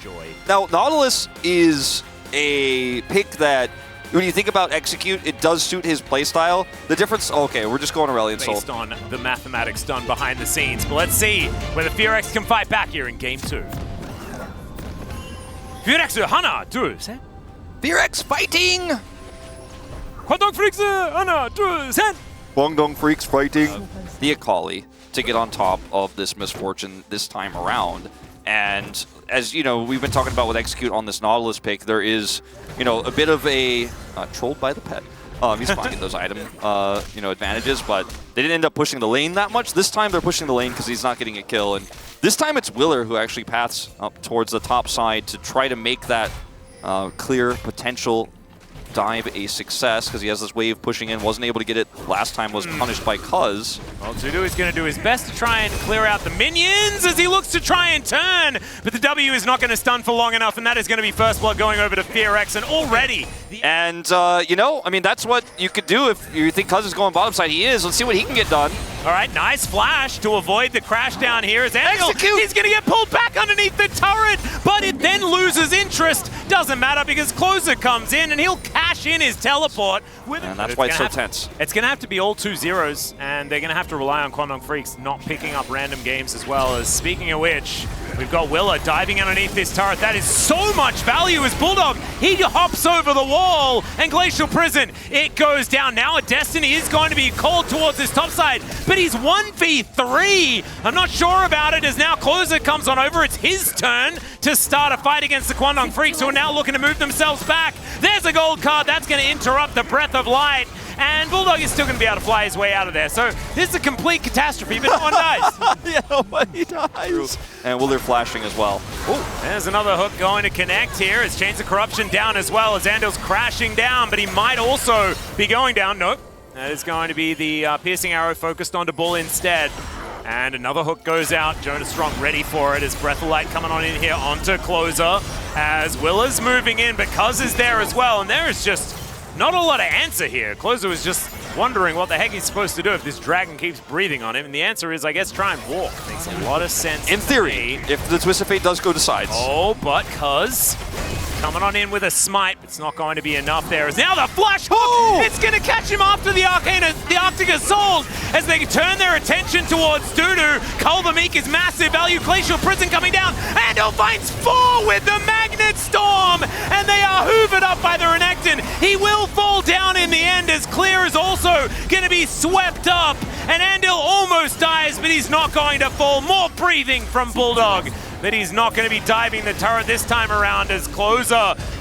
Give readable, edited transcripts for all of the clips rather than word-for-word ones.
Joy. Now, Nautilus is a pick that, when you think about Execute, it does suit his playstyle. The difference, okay, we're just going Aurelion Soul. Based on the mathematics done behind the scenes. But let's see whether Fearex can fight back here in Game 2. Fearex Hana, du. Fearex fighting! Guangdong Freaks Hana, du. Guangdong Freaks fighting. The Akali to get on top of this misfortune this time around. And as you know, we've been talking about with Execute on this Nautilus pick, there is, you know, a bit of a trolled by the pet. He's finding those item, advantages, but they didn't end up pushing the lane that much. This time they're pushing the lane because he's not getting a kill, and this time it's Willer who actually paths up towards the top side to try to make that clear potential dive a success, because he has this wave pushing in, wasn't able to get it last time, was punished by Cuz. Well, Dudu is going to do his best to try and clear out the minions as he looks to try and turn, but the W is not going to stun for long enough, and that is going to be first blood going over to Fearex, and already... And, I mean, that's what you could do if you think Cuz is going bottom side. He is. Let's see what he can get done. All right, nice flash to avoid the crash down here as Execute. He's going to get pulled back underneath the turret, but it then loses interest. Doesn't matter because Closer comes in and he'll cash in his teleport. And that's why it's so tense. It's going to have to be all 2-0s, and they're going to have to rely on Guangdong Freaks not picking up random games as well. As speaking of which, we've got Willa diving underneath this turret. That is so much value as Bulldog. He hops over the wall, and Glacial Prison, it goes down. Now a Destiny is going to be called towards this top side, but he's 1v3. I'm not sure about it as now Closer comes on over. It's his turn to start a fight against the Guangdong Freaks, who are now looking to move themselves back. There's a gold card. That's going to interrupt the Breath of Light. And Bulldog is still going to be able to fly his way out of there. So this is a complete catastrophe, but no one dies. Yeah, but he dies. And Willer flashing as well. Oh, there's another hook going to connect here as Chains of Corruption down as well as Andal's crashing down, but he might also be going down. Nope. That is going to be the piercing arrow focused onto Bull instead. And another hook goes out. Jonas Strong ready for it as Breath of Light coming on in here onto Closer as Willer's moving in, but Cuz is there as well. And there is just not a lot of answer here. Closer was just wondering what the heck he's supposed to do if this dragon keeps breathing on him. And the answer is, I guess, try and walk. Makes a lot of sense. In theory, if the Twist of Fate does go to sides. Oh, but Cuz coming on in with a smite. It's not going to be enough there. As now the flash hook! Oh! It's going to catch him after the Arctic Assault as they turn their attention towards Dudu. Cull the Meek is massive value. Glacial Prison coming down. Andal finds 4 with the Magnet Storm! And they are hoovered up by the Renekton. He will fall down in the end as Clear is also going to be swept up. And Andal almost dies, but he's not going to fall. More breathing from Bulldog. But he's not going to be diving the turret this time around as Closer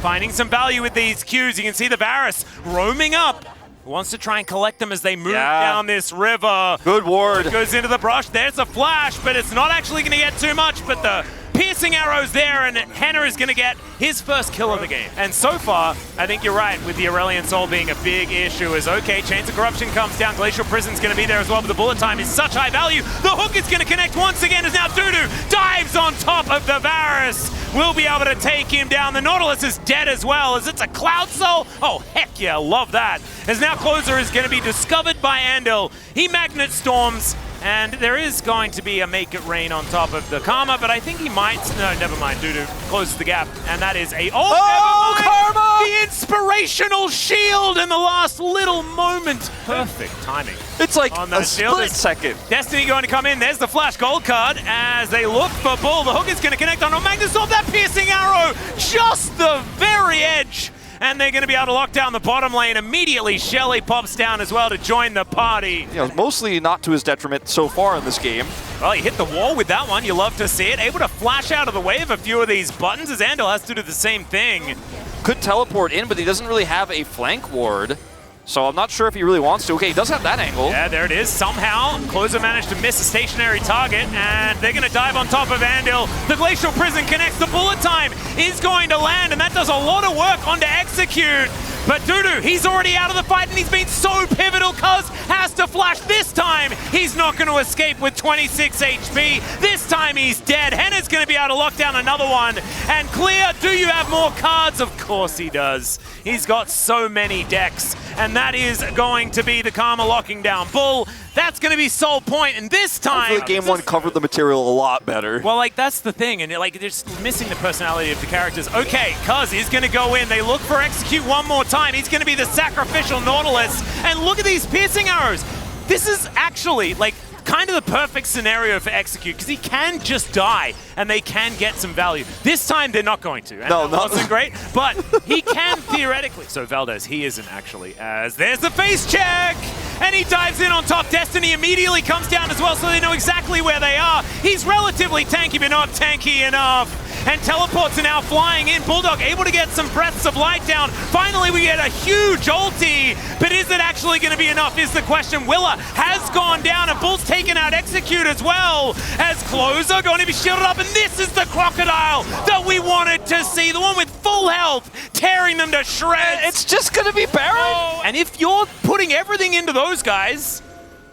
finding some value with these Qs. You can see the Varus roaming up. Wants to try and collect them as they move down this river. Good ward. It goes into the brush. There's a flash, but it's not actually going to get too much. But the piercing arrow's there, and Henner is going to get his first kill of the game. And so far, I think you're right with the Aurelion Soul being a big issue. As okay, Chains of Corruption comes down. Glacial Prison's going to be there as well, but the bullet time is such high value. The hook is going to connect once again as now Dudu dives on top of the Varus. We'll be able to take him down. The Nautilus is dead as well as it's a Cloud Soul. Oh, heck yeah, love that. As now Closer is going to be discovered by Andal. He Magnet Storms. And there is going to be a Make It Rain on top of the Karma, but I think he might... No, never mind. Dudu closes the gap, and that is a... Oh, Karma! The inspirational shield in the last little moment. Perfect timing. It's like a split second. Destiny going to come in. There's the flash gold card as they look for Bull. The hook is going to connect on Magnus off that piercing arrow. Just the very edge. And they're going to be able to lock down the bottom lane. Immediately, Shelly pops down as well to join the party. You know, mostly not to his detriment so far in this game. Well, he hit the wall with that one. You love to see it. Able to flash out of the way of a few of these buttons as Andal has to do the same thing. Could teleport in, but he doesn't really have a flank ward. So I'm not sure if he really wants to. Okay, he does have that angle. Yeah, there it is. Somehow, Closer managed to miss a stationary target, and they're going to dive on top of Andal. The Glacial Prison connects. The bullet time is going to land, and that does a lot of work on to Execute. But Dudu, he's already out of the fight, and he's been so pivotal. Cuz has to flash this time. He's not going to escape with 26 HP. This time he's dead. Henna's going to be able to lock down another one. And Clear, do you have more cards? Of course he does. He's got so many decks. and that is going to be the Karma locking down. Bull, that's going to be Soul Point, and this time... Game 1 covered the material a lot better. Well, like, that's the thing, and like, they're just missing the personality of the characters. Okay, Cuz is going to go in. They look for Execute one more time. He's going to be the sacrificial Nautilus, and look at these piercing arrows. This is actually, like, kind of the perfect scenario for Execute, because he can just die, and they can get some value. This time, they're not going to. And no, that wasn't great, but he can theoretically. So Valdez, he isn't actually, as there's the face check! And he dives in on top. Destiny immediately comes down as well, so they know exactly where they are. He's relatively tanky, but not tanky enough. And teleports are now flying in. Bulldog able to get some breaths of light down. Finally, we get a huge ulti, but is it actually going to be enough is the question. Willa has gone down, and Bull's taken out Execute as well, as Closer going to be shielded up, and this is the Crocodile that we wanted to see, the one with full health, tearing them to shreds. It's just going to be Baron. Oh, and if you're putting everything into those guys,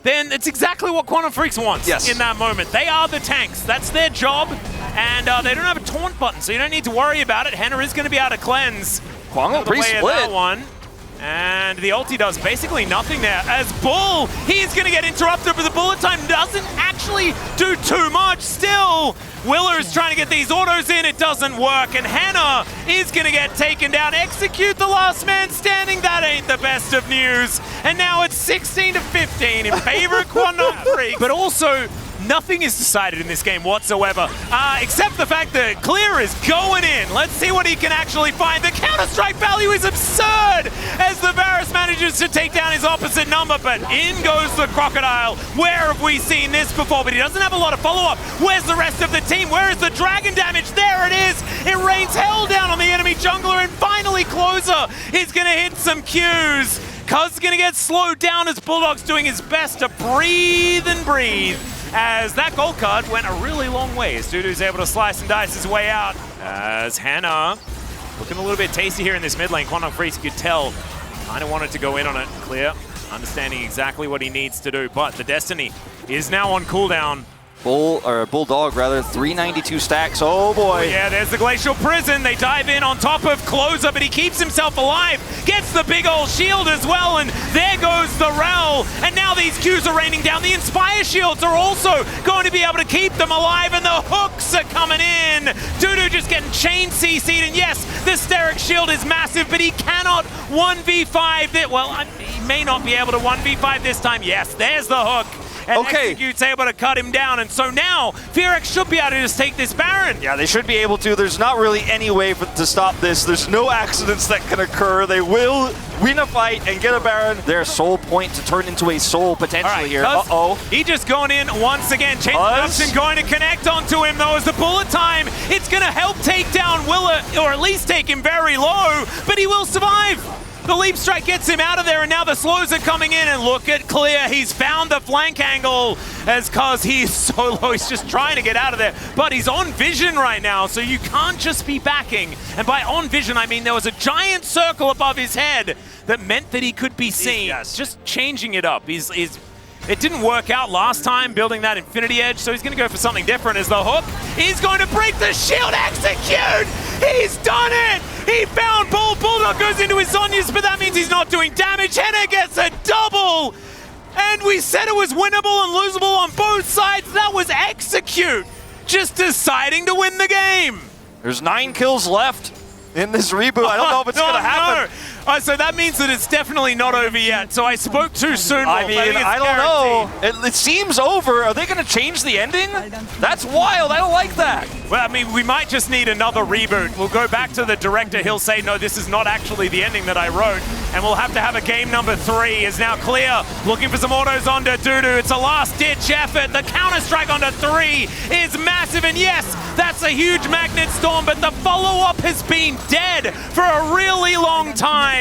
then it's exactly what Quantum Freaks wants in that moment. They are the tanks. That's their job. And they don't have a taunt button, so you don't need to worry about it. Henna is going to be able to cleanse. Kwang pretty split. That one. And the ulti does basically nothing there. As Bull, he's going to get interrupted, but the bullet time doesn't actually do too much. Still, Willer is trying to get these autos in. It doesn't work. And Henna is going to get taken down. Execute the last man standing. That ain't the best of news. And now it's 16-15 in favor of Quantum Freaks. But also, nothing is decided in this game whatsoever, except the fact that Clear is going in. Let's see what he can actually find. The Counter-Strike value is absurd as the Varus manages to take down his opposite number, but in goes the Crocodile. Where have we seen this before? But he doesn't have a lot of follow-up. Where's the rest of the team? Where is the dragon damage? There it is. It rains hell down on the enemy jungler, and finally Closer is going to hit some Qs. Cuz is going to get slowed down as Bulldog's doing his best to breathe and breathe, as that gold card went a really long way as Dudu's able to slice and dice his way out. As Henna looking a little bit tasty here in this mid lane. Quantum Freaks, you could tell, kind of wanted to go in on it. Clear, understanding exactly what he needs to do, but the Destiny is now on cooldown. Bulldog, 392 stacks. Oh boy. Yeah, there's the Glacial Prison. They dive in on top of Closer, but he keeps himself alive. Gets the big old shield as well, and there goes the Rel. And now these Qs are raining down. The Inspire shields are also going to be able to keep them alive, and the hooks are coming in. Dudu just getting chain CC'd, and yes, the Steric shield is massive, but he cannot 1v5 it. Well, he may not be able to 1v5 this time. Yes, there's the hook. And Execute's able to cut him down, and so now Fearx should be able to just take this Baron. Yeah, they should be able to. There's not really any way to stop this. There's no accidents that can occur. They will win a fight and get a Baron. Their Soul Point to turn into a Soul potentially here. Uh-oh. He just going in once again. Chain Production going to connect onto him, though, as the bullet time. It's going to help take down Willa, or at least take him very low, but he will survive. The Leap Strike gets him out of there, and now the slows are coming in, and look at Clear. He's found the flank angle as Cuz he's so low. He's just trying to get out of there, but he's on vision right now, so you can't just be backing. And by on vision, I mean there was a giant circle above his head that meant that he could be seen. Yes. Just changing it up. It didn't work out last time, building that Infinity Edge, so he's going to go for something different as the hook. He's going to break the shield. Execute! He's done it! He found Bull. Bulldog goes into his Zhonya's, but that means he's not doing damage. Henna gets a double! And we said it was winnable and losable on both sides. That was Execute just deciding to win the game. There's 9 kills left in this reboot. I don't know if it's going to happen. So that means that it's definitely not over yet. So I spoke too soon. I mean, I don't know. It seems over. Are they going to change the ending? That's wild. I don't like that. Well, I mean, we might just need another reboot. We'll go back to the director. He'll say, no, this is not actually the ending that I wrote. And we'll have to have a game number 3 is now Clear. Looking for some autos onto Dudu. It's a last-ditch effort. The Counter-Strike onto 3 is massive. And yes, that's a huge Magnet Storm, but the follow-up has been dead for a really long time.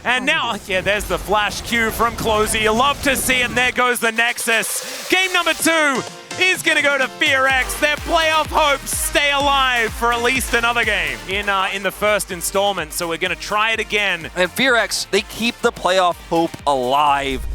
And now, yeah, there's the flash Q from Closer. You love to see it, and there goes the Nexus. Game number 2 is going to go to Fearx. Their playoff hopes stay alive for at least another game in the first installment, so we're going to try it again. And Fearx, they keep the playoff hope alive